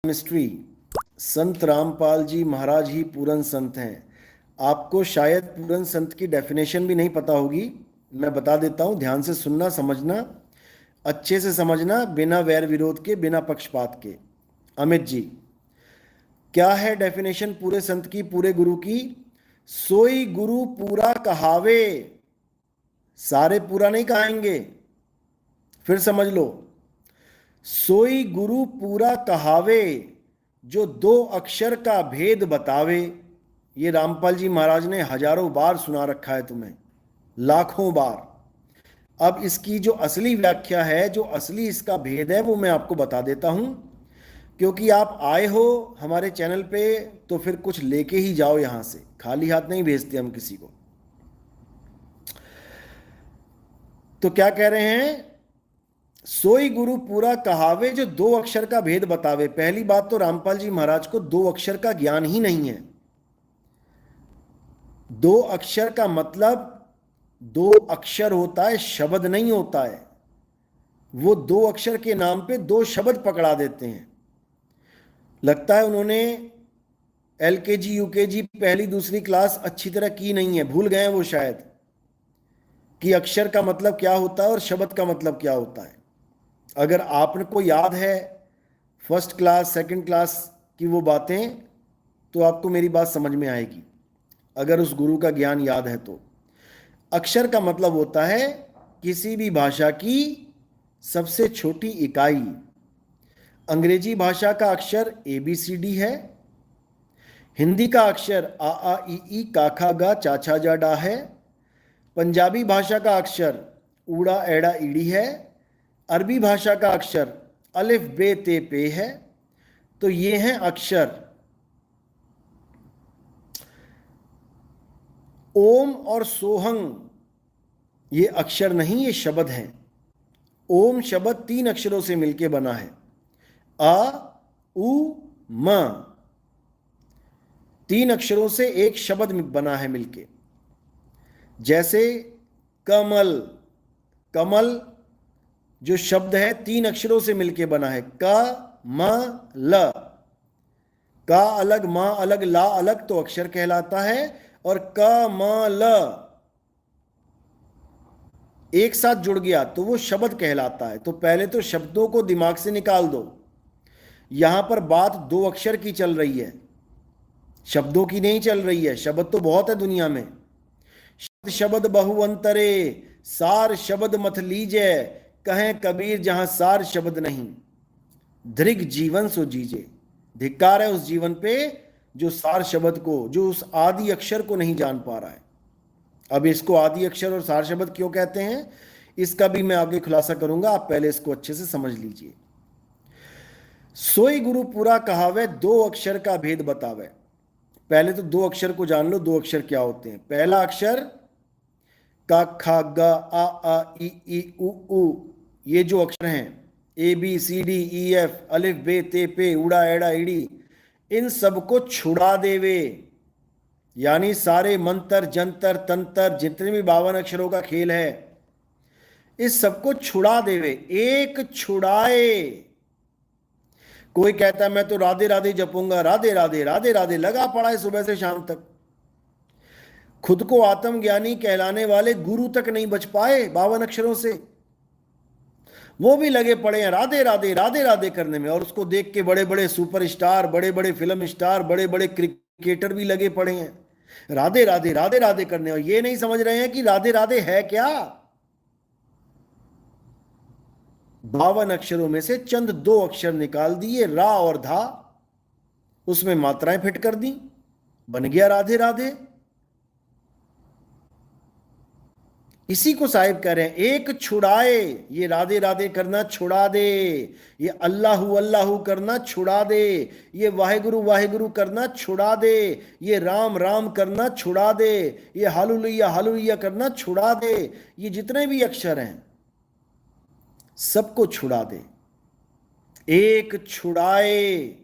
Mystery. संत रामपाल जी महाराज ही पूरन संत हैं। आपको शायद पूरन संत की डेफिनेशन भी नहीं पता होगी। मैं बता देता हूँ, ध्यान से सुनना, समझना, अच्छे से समझना, बिना वैर विरोध के, बिना पक्षपात के। अमित जी, क्या है डेफिनेशन पूरे संत की, पूरे गुरु की? सोई गुरु पूरा कहावे। सारे पूरा नहीं कहाएंगे, फिर समझ लो। सोई गुरु पूरा कहावे, जो दो अक्षर का भेद बतावे। ये रामपाल जी महाराज ने हजारों बार सुना रखा है तुम्हें, लाखों बार। अब इसकी जो असली व्याख्या है, जो असली इसका भेद है, वो मैं आपको बता देता हूं। क्योंकि आप आए हो हमारे चैनल पे, तो फिर कुछ लेके ही जाओ यहां से। खाली हाथ नहीं भेजते हम किसी को। तो क्या कह रहे हैं? सोई गुरु पूरा कहावे, जो दो अक्षर का भेद बतावे। पहली बात तो रामपाल जी महाराज को दो अक्षर का ज्ञान ही नहीं है। दो अक्षर का मतलब दो अक्षर होता है, शब्द नहीं होता है। वो दो अक्षर के नाम पे दो शब्द पकड़ा देते हैं। लगता है उन्होंने एलकेजी यूकेजी पहली दूसरी क्लास अच्छी तरह की नहीं है, भूल गए हैं वो शायद, कि अक्षर का मतलब क्या होता है और शब्द का मतलब क्या होता है। अगर आपको याद है फर्स्ट क्लास सेकंड क्लास की वो बातें, तो आपको मेरी बात समझ में आएगी, अगर उस गुरु का ज्ञान याद है तो। अक्षर का मतलब होता है किसी भी भाषा की सबसे छोटी इकाई। अंग्रेजी भाषा का अक्षर ABCD है। हिंदी का अक्षर AAEE काखा गा चाचा जा डा है। पंजाबी भाषा का अक्षर ऊड़ा एड़ा ईड़ी है। अरबी भाषा का अक्षर अलिफ बे ते पे है। तो ये हैं अक्षर। ओम और सोहंग ये अक्षर नहीं, ये शब्द हैं। ओम शब्द 3 अक्षरों से मिलकर बना है। अ उ म, 3 अक्षरों से एक शब्द बना है मिलके। जैसे कमल, कमल जो शब्द है 3 अक्षरों से मिलके बना है। क म ल। का अलग, मां अलग, ला अलग, तो अक्षर कहलाता है। और क म ल एक साथ जुड़ गया तो वो शब्द कहलाता है। तो पहले तो शब्दों को दिमाग से निकाल दो। यहां पर बात दो अक्षर की चल रही है, शब्दों की नहीं चल रही है। शब्द तो बहुत है दुनिया में। शब्द बहुअंतरे, सार शब्द मत लीजे, कहें कबीर जहां सार शब्द नहीं। धृग जीवन सो जीजे। धिक्कार है उस जीवन पे जो सार शब्द को, जो उस आदि अक्षर को नहीं जान पा रहा है। अब इसको आदि अक्षर और सार शब्द क्यों कहते हैं, इसका भी मैं आगे खुलासा करूंगा। आप पहले इसको अच्छे से समझ लीजिए। सोई गुरु पूरा कहावे, दो अक्षर का भेद बतावे। पहले तो दो अक्षर को जान लो, दो अक्षर क्या होते हैं। पहला अक्षर का, खा गा ई उ ऊ, ये जो अक्षर हैं ABCDEF अलिफ बे ते पे उड़ा एड़ा ईड़ी, इन सबको छुड़ा देवे। यानी सारे मंत्र जंतर तंत्र जितने भी 52 अक्षरों का खेल है, इस सबको छुड़ा देवे। एक छुड़ाए। कोई कहता है मैं तो राधे राधे जपूंगा, राधे राधे राधे राधे लगा पड़ा है सुबह से शाम तक। खुद को आत्मज्ञानी कहलाने वाले गुरु तक नहीं बच पाए 52 अक्षरों से, वो भी लगे पड़े हैं राधे राधे राधे राधे करने में। और उसको देख के बड़े बड़े सुपरस्टार, बड़े बड़े फिल्म स्टार, बड़े बड़े क्रिकेटर भी लगे पड़े हैं राधे राधे राधे राधे करने। और ये नहीं समझ रहे हैं कि राधे राधे है क्या। 52 अक्षरों में से चंद दो अक्षर निकाल दिए, रा और धा, उसमें मात्राएं फिट कर दी, बन गया राधे राधे। इसी को साहिब कह रहे हैं, एक छुड़ाए। ये राधे राधे करना छुड़ा दे, ये अल्लाहू अल्लाहू करना छुड़ा दे, ये वाहेगुरु वाहेगुरु करना छुड़ा दे, ये राम राम करना छुड़ा दे, ये हालेलुया हालेलुया करना छुड़ा दे। ये जितने भी अक्षर हैं सबको छुड़ा दे। एक छुड़ाए,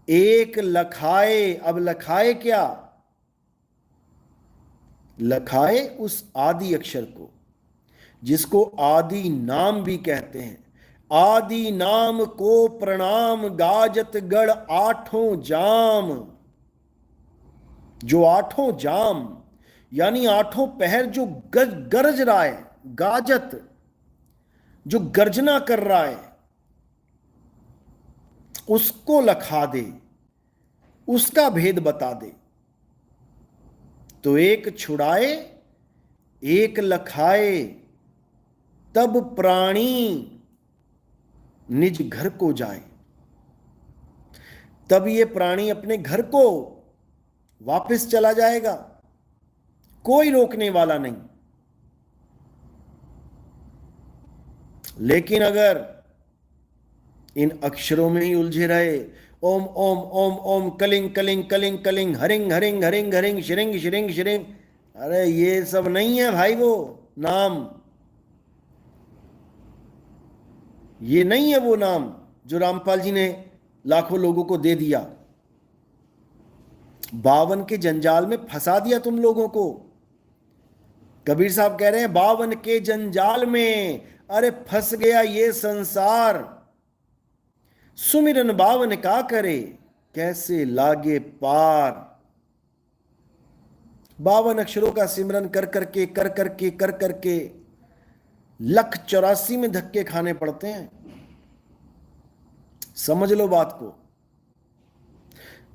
एक लखाए। अब लखाए क्या? लखाए उस आदि अक्षर को, जिसको आदि नाम भी कहते हैं। आदि नाम को प्रणाम, गाजत गढ़ आठों जाम। जो आठों जाम यानी आठों पहर जो गरज रहा है, गाजत जो गर्जना कर रहा है, उसको लखा दे, उसका भेद बता दे। तो एक छुड़ाए एक लखाए, तब प्राणी निज घर को जाए। तब ये प्राणी अपने घर को वापस चला जाएगा, कोई रोकने वाला नहीं। लेकिन अगर इन अक्षरों में ही उलझे रहे, ओम ओम ओम ओम, कलिंग कलिंग कलिंग कलिंग, हरिंग हरिंग हरिंग हरिंग, शिरिंग शिरिंग शिरिंग, अरे ये सब नहीं है भाई वो नाम। ये नहीं है वो नाम जो रामपाल जी ने लाखों लोगों को दे दिया। 52 के जंजाल में फंसा दिया तुम लोगों को। कबीर साहब कह रहे हैं 52 के जंजाल में, अरे फंस गया ये संसार। सुमिरन 52 का करे, कैसे लागे पार। 52 अक्षरों का सिमरन कर करके 184 में धक्के खाने पड़ते हैं। समझ लो बात को।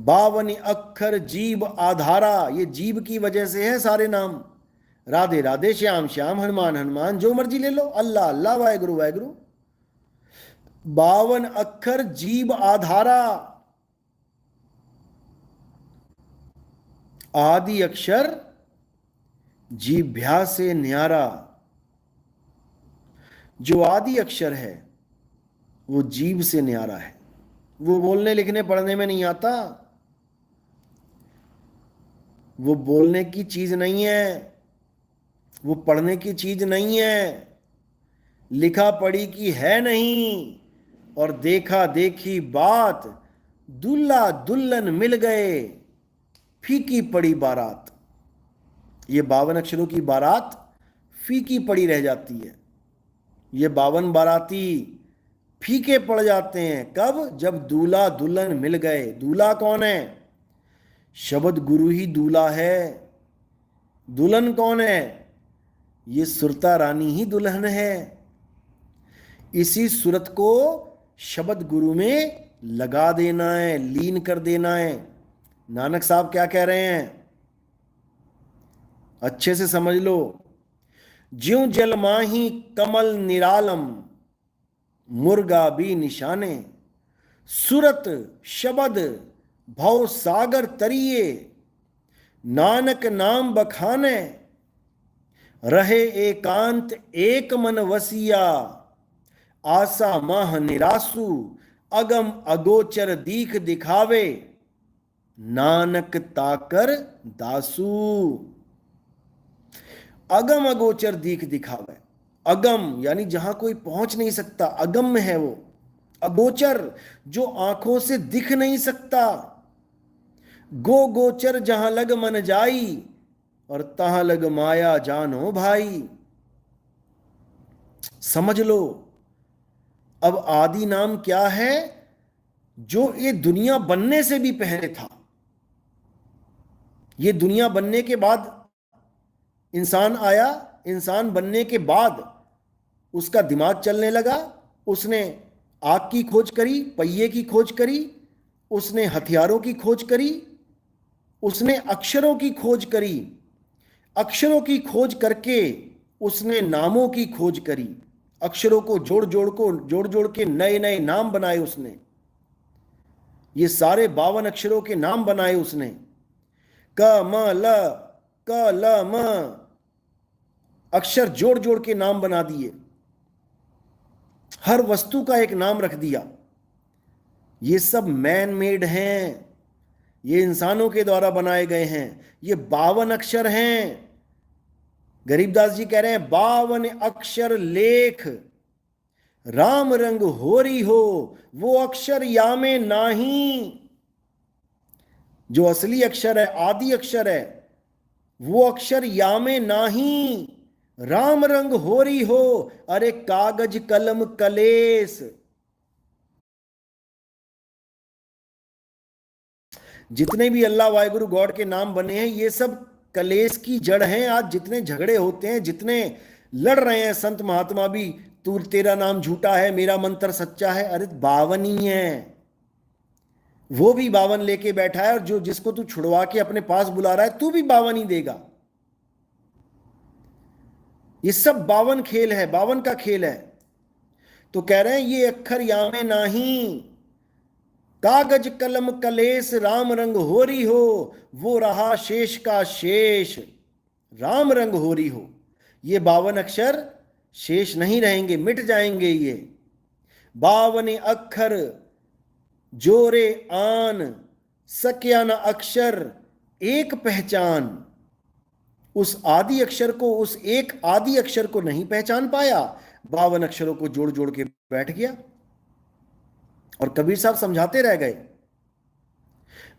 52 अक्षर जीव आधारा, ये जीव की वजह से है सारे नाम। राधे राधे, श्याम श्याम, हनुमान हनुमान, जो मर्जी ले लो, अल्लाह अल्लाह, वाहेगुरु वाहेगुरु। 52 अक्षर जीव आधारा, आदि अक्षर जीभ्या से न्यारा। जो आदि अक्षर है वो जीभ से न्यारा है। वो बोलने लिखने पढ़ने में नहीं आता, वो बोलने की चीज नहीं है, वो पढ़ने की चीज नहीं है, लिखा पढ़ी की है नहीं। और देखा देखी बात, दुल्हा दुल्हन मिल गए, फीकी पड़ी बारात। ये 52 अक्षरों की बारात फीकी पड़ी रह जाती है। ये 52 बाराती फीके पड़ जाते हैं। कब? जब दूल्हा दुल्हन मिल गए। दूल्हा कौन है? शब्द गुरु ही दूल्हा है। दुल्हन कौन है? ये सुरता रानी ही दुल्हन है। इसी सूरत को शब्द गुरु में लगा देना है, लीन कर देना है। नानक साहब क्या कह रहे हैं, अच्छे से समझ लो। ज्यों जल माही कमल निरालम, मुर्गा भी निशाने, सुरत शब्द भव सागर तरिए, नानक नाम बखाने, रहे एकांत एक मन वसिया, आशा माह निरासु, अगम अगोचर दीख दिखावे, नानक ताकर दासू। अगम अगोचर दीख दिखावे। अगम यानी जहां कोई पहुंच नहीं सकता, अगम में है वो। अगोचर जो आंखों से दिख नहीं सकता। गो गोचर जहां लग मन जाई, और तहां लग माया जानो भाई। समझ लो। अब आदि नाम क्या है? जो ये दुनिया बनने से भी पहले था। ये दुनिया बनने के बाद इंसान आया, इंसान बनने के बाद उसका दिमाग चलने लगा, उसने आग की खोज करी, पहिए की खोज करी, उसने हथियारों की खोज करी, उसने अक्षरों की खोज करी, अक्षरों की खोज करके उसने नामों की खोज करी। अक्षरों को जोड़ जोड़ के नए नए नाम बनाए उसने। ये सारे 52 अक्षरों के नाम बनाए उसने। क म ल, क ल म, अक्षर जोड़ जोड़ के नाम बना दिए। हर वस्तु का एक नाम रख दिया। ये सब मैन मेड हैं, ये इंसानों के द्वारा बनाए गए हैं। ये 52 अक्षर हैं। गरीबदास जी कह रहे हैं 52 अक्षर लेख, राम रंग होरी हो, वो अक्षर या में नाही। जो असली अक्षर है, आदि अक्षर है, वो अक्षर या में नाही। राम रंग होरी हो, अरे कागज कलम कलेस। जितने भी अल्लाह वाहिगुरु गॉड के नाम बने हैं ये सब कलेश की जड़ हैं। आज जितने झगड़े होते हैं, जितने लड़ रहे हैं संत महात्मा भी, तू तेरा नाम झूठा है, मेरा मंत्र सच्चा है, अरे 52 ही है। वो भी 52 लेके बैठा है, और जो जिसको तू छुड़वा के अपने पास बुला रहा है तू भी 52 ही देगा। ये सब 52 खेल है, 52 का खेल है। तो कह रहे हैं ये अक्षर यामे नाही, कागज कलम कलेस राम रंग होरी हो, वो रहा शेष का शेष। राम रंग होरी हो, ये 52 अक्षर शेष नहीं रहेंगे, मिट जाएंगे ये। 52 अक्षर जोरे आन, सक्या न अक्षर एक पहचान। उस आदि अक्षर को, उस एक आदि अक्षर को नहीं पहचान पाया, 52 अक्षरों को जोड़ जोड़ के बैठ गया। और कबीर साहब समझाते रह गए,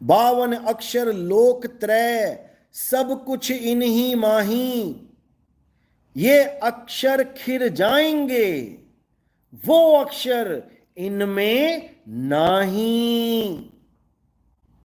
52 अक्षर लोक त्रय, सब कुछ इन्हीं माही। ये अक्षर खिर जाएंगे, वो अक्षर इनमें नाही।